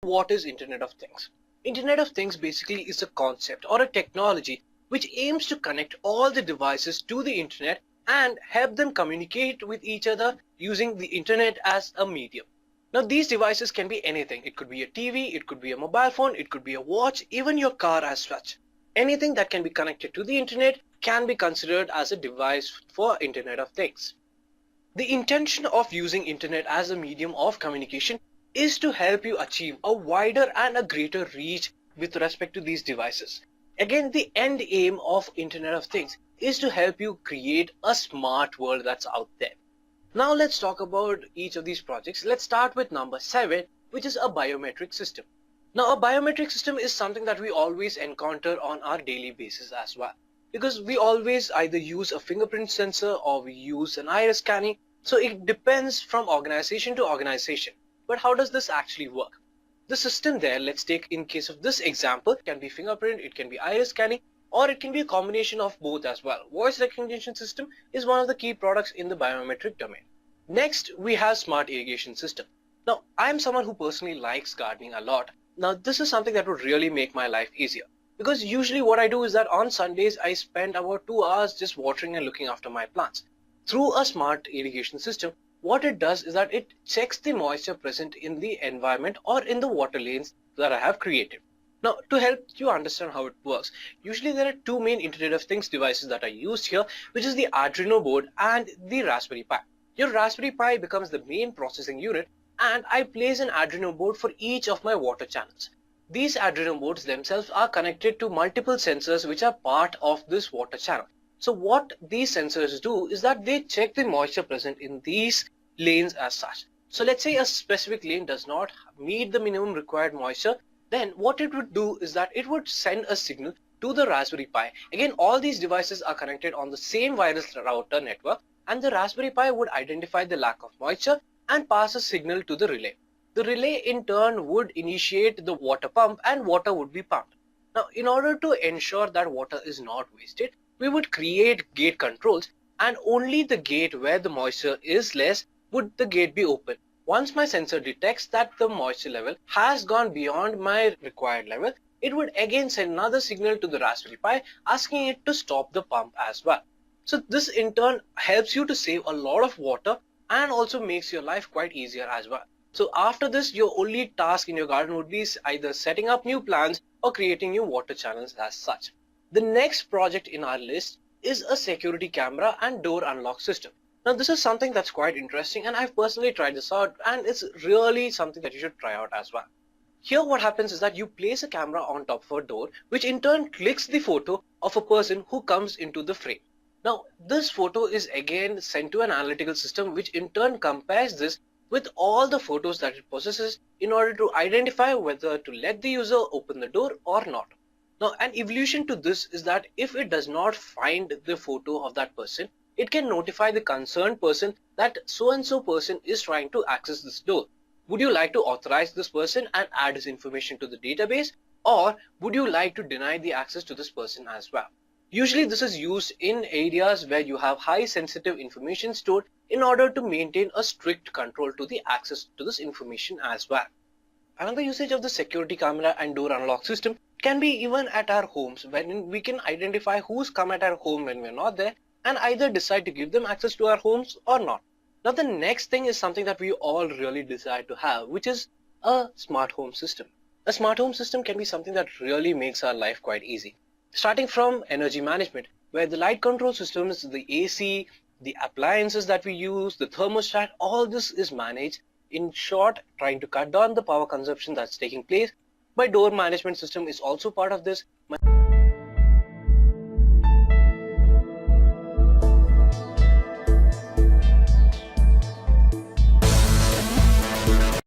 What is Internet of Things? Internet of Things basically is a concept or a technology which aims to connect all the devices to the internet and help them communicate with each other using the internet as a medium. Now these devices can be anything. It could be a TV, it could be a mobile phone, it could be a watch, even your car as such. Anything that can be connected to the internet can be considered as a device for Internet of Things. The intention of using internet as a medium of communication is to help you achieve a wider and a greater reach with respect to these devices. Again, the end aim of Internet of Things is to help you create a smart world that's out there. Now let's talk about each of these projects. Let's start with number 7, which is a biometric system. Now a biometric system is something that we always encounter on our daily basis as well, because we always either use a fingerprint sensor or we use an iris scanning. So it depends from organization to organization. But how does this actually work? The system there, let's take in case of this example, it can be fingerprint, it can be iris scanning, or it can be a combination of both as well. Voice recognition system is one of the key products in the biometric domain. Next, we have smart irrigation system. Now, I am someone who personally likes gardening a lot. Now, this is something that would really make my life easier, because usually what I do is that on Sundays, I spend about 2 hours just watering and looking after my plants. Through a smart irrigation system, what it does is that it checks the moisture present in the environment or in the water lanes that I have created. Now, to help you understand how it works, usually there are two main Internet of Things devices that are used here, which is the Arduino board and the Raspberry Pi. Your Raspberry Pi becomes the main processing unit, and I place an Arduino board for each of my water channels. These Arduino boards themselves are connected to multiple sensors which are part of this water channel. So what these sensors do is that they check the moisture present in these lanes as such. So let's say a specific lane does not meet the minimum required moisture, then what it would do is that it would send a signal to the Raspberry Pi. Again, all these devices are connected on the same wireless router network, and the Raspberry Pi would identify the lack of moisture and pass a signal to the relay. The relay in turn would initiate the water pump and water would be pumped. Now, in order to ensure that water is not wasted, we would create gate controls, and only the gate where the moisture is less would the gate be open. Once my sensor detects that the moisture level has gone beyond my required level, it would again send another signal to the Raspberry Pi asking it to stop the pump as well. So this in turn helps you to save a lot of water and also makes your life quite easier as well. So after this, your only task in your garden would be either setting up new plants or creating new water channels as such. The next project in our list is a security camera and door unlock system. Now this is something that's quite interesting, and I've personally tried this out, and it's really something that you should try out as well. Here what happens is that you place a camera on top of a door, which in turn clicks the photo of a person who comes into the frame. Now this photo is again sent to an analytical system, which in turn compares this with all the photos that it possesses in order to identify whether to let the user open the door or not. Now, an evolution to this is that if it does not find the photo of that person, it can notify the concerned person that so and so person is trying to access this door. Would you like to authorize this person and add his information to the database, or would you like to deny the access to this person as well? Usually this is used in areas where you have high sensitive information stored in order to maintain a strict control to the access to this information as well. Another usage of the security camera and door unlock system can be even at our homes, when we can identify who's come at our home when we're not there and either decide to give them access to our homes or not. Now the next thing is something that we all really desire to have, which is a smart home system. A smart home system can be something that really makes our life quite easy. Starting from energy management, where the light control systems, the AC, the appliances that we use, the thermostat, all this is managed. In short, trying to cut down the power consumption that's taking place. My door management system is also part of this.